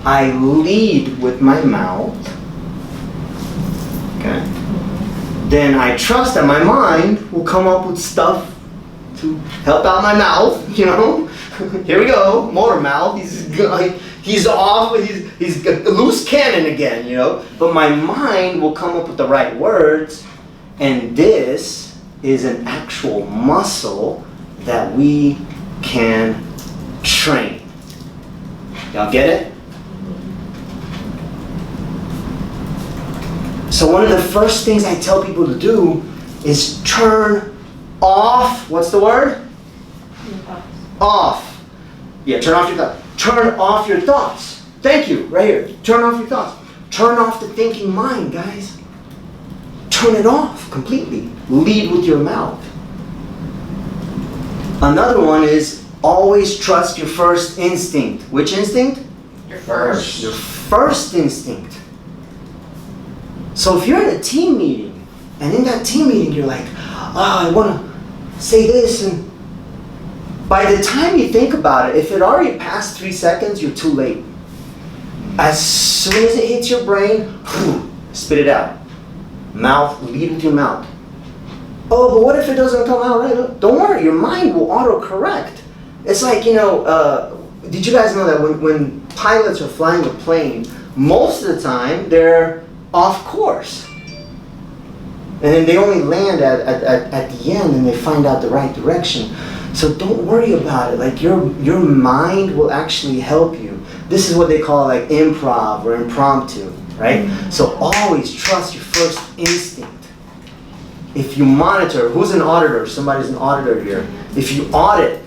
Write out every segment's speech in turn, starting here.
I lead with my mouth, okay, then I trust that my mind will come up with stuff to help out my mouth, you know. Here we go, motor mouth, he's off, he's a loose cannon again, you know. But my mind will come up with the right words, and this is an actual muscle that we can train. Y'all get it? So one of the first things I tell people to do is turn off, what's the word? Off. Yeah, turn off your thoughts. Turn off your thoughts. Thank you, right here. Turn off your thoughts. Turn off the thinking mind, guys. Turn it off completely. Lead with your mouth. Another one is always trust your first instinct. Which instinct? Your first. Your first instinct. So if you're in a team meeting, and in that team meeting you're like, I want to say this, and by the time you think about it, if it already passed 3 seconds, you're too late. As soon as it hits your brain, spit it out. Mouth, lead with your mouth. Oh, but what if it doesn't come out right? Don't worry, your mind will auto-correct. It's like, you know, did you guys know that when pilots are flying a plane, most of the time they're off course. And then they only land at the end and they find out the right direction. So don't worry about it. Like your mind will actually help you. This is what they call like improv or impromptu, right? So always trust your first instinct. If you monitor, who's an auditor? Somebody's an auditor here. If you audit,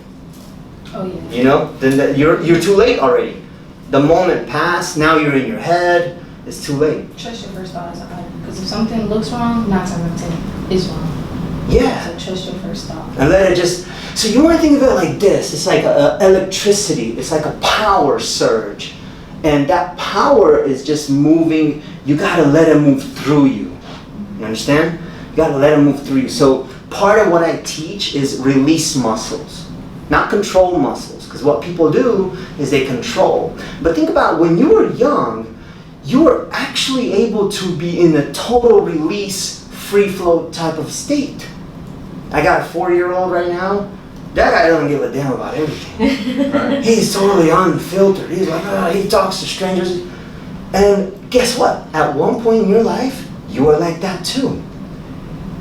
you know, then you're too late already. The moment passed, now you're in your head, it's too late. Trust your first thought as an audit. Because if something looks wrong, 9 times out of 10 is wrong. Yeah. So trust your first thought. And let it just, so you want to think of it like this. It's like electricity. It's like a power surge. And that power is just moving. You got to let it move through you. You understand? You got to let it move through you. So part of what I teach is release muscles, not control muscles. Because what people do is they control. But think about when you were young, you were actually able to be in a total release, free flow type of state. I got a 4-year-old right now. That guy doesn't give a damn about everything. Right. He's totally unfiltered. He's like, he talks to strangers. And guess what? At one point in your life, you are like that too.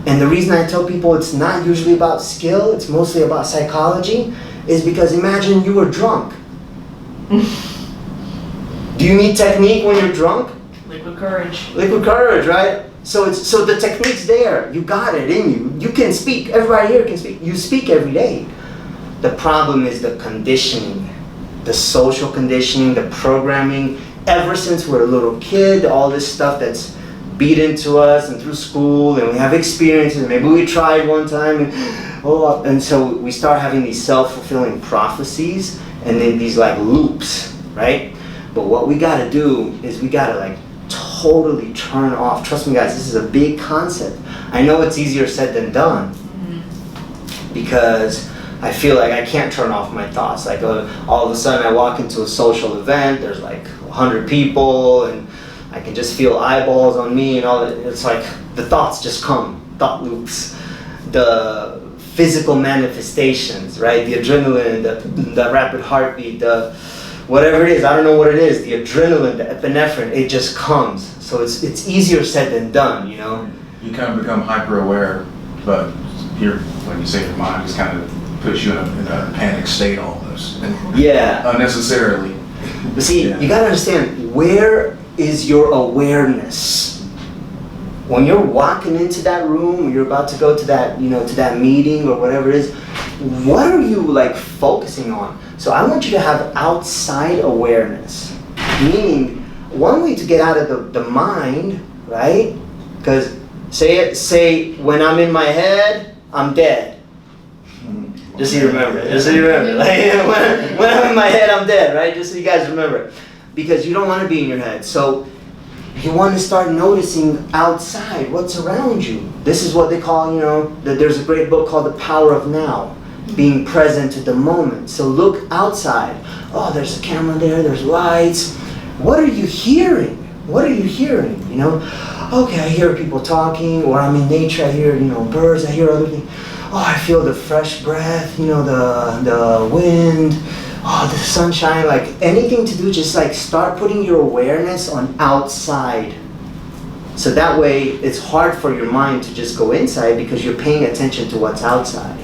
And the reason I tell people it's not usually about skill, it's mostly about psychology, is because imagine you were drunk. Do you need technique when you're drunk? Liquid courage. Liquid courage, right? So the technique's there. You got it in you. You can speak. Everybody here can speak. You speak every day. The problem is the conditioning, the social conditioning, the programming. Ever since we're a little kid, all this stuff that's beat into us and through school, and we have experiences. Maybe we tried one time, and so we start having these self-fulfilling prophecies, and then these like loops, right? But what we got to do is we got to like totally turn off. Trust me, guys, this is a big concept. I know it's easier said than done, because I feel like I can't turn off my thoughts. Like all of a sudden I walk into a social event, there's like 100 people, and I can just feel eyeballs on me and all that. It's like the thoughts just come, thought loops. The physical manifestations, right? The adrenaline, the rapid heartbeat, the whatever it is, I don't know what it is, the adrenaline, the epinephrine, it just comes. So it's easier said than done, you know? You kind of become hyper aware, but like you say, your mind just kind of puts you in a panic state almost. Yeah. Unnecessarily. But see, you gotta understand, where is your awareness? When you're walking into that room, you're about to go to that, you know, to that meeting or whatever it is, what are you like focusing on? So I want you to have outside awareness, meaning one way to get out of the mind, right? Because say when I'm in my head, I'm dead. Just so you remember. Just so you remember. Like, when I'm in my head, I'm dead, right? Just so you guys remember. Because you don't want to be in your head. So you want to start noticing outside what's around you. This is what they call, you know, there's a great book called The Power of Now. Being present at the moment. So look outside. Oh, there's a camera there, there's lights. what are you hearing? What are you hearing? You know, okay, I hear people talking, or I'm in nature, I hear, you know, birds, I hear other things. Oh, I feel the fresh breath, you know, the wind, oh, the sunshine, like anything to do, just like start putting your awareness on outside. So that way it's hard for your mind to just go inside because you're paying attention to what's outside.